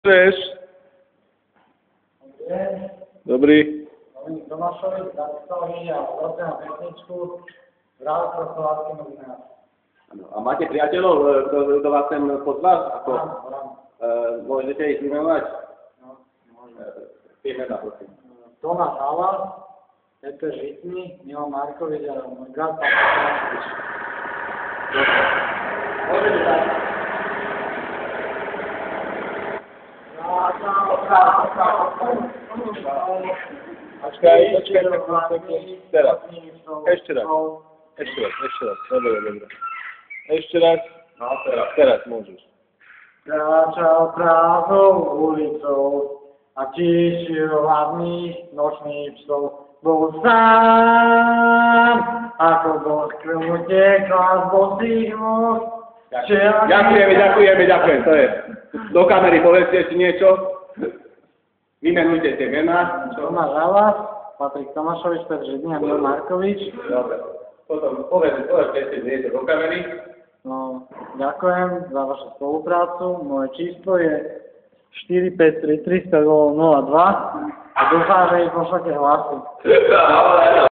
Cześć. Dobrý. Tomášovi zastavili a prosím na techničku rád pro slovácké novináře. A máte priateľov, kto vás sem pozval? Ako, Áno. môžete ich vymenovať? No, môžem. Vymena, prosím. Tomáš Hala, Peter Žitný, Milan Markovič a môj brat Patrik Tomášovič. Môžete dať. Počkaj, teraz. Ešte raz. Dobre. Ešte raz. No, teraz. Teraz môžeš. Kráčal prázdnou ulicou a tíšil hlavných nočných psov. Bol sám, ako boh krv tekla z bosých nôh. Ďakujem, to je. Do kamery povedzte si niečo. Vymenujte tie mená. Tomáš Hala, Patrik Tomášovič, Petr Žitný a Milan Markovič. Dobre. Potom povedzte si niečo do kamery. No, ďakujem za vašu spoluprácu. Moje číslo je 453 302 a dúfam, že ich pošlete hlasy.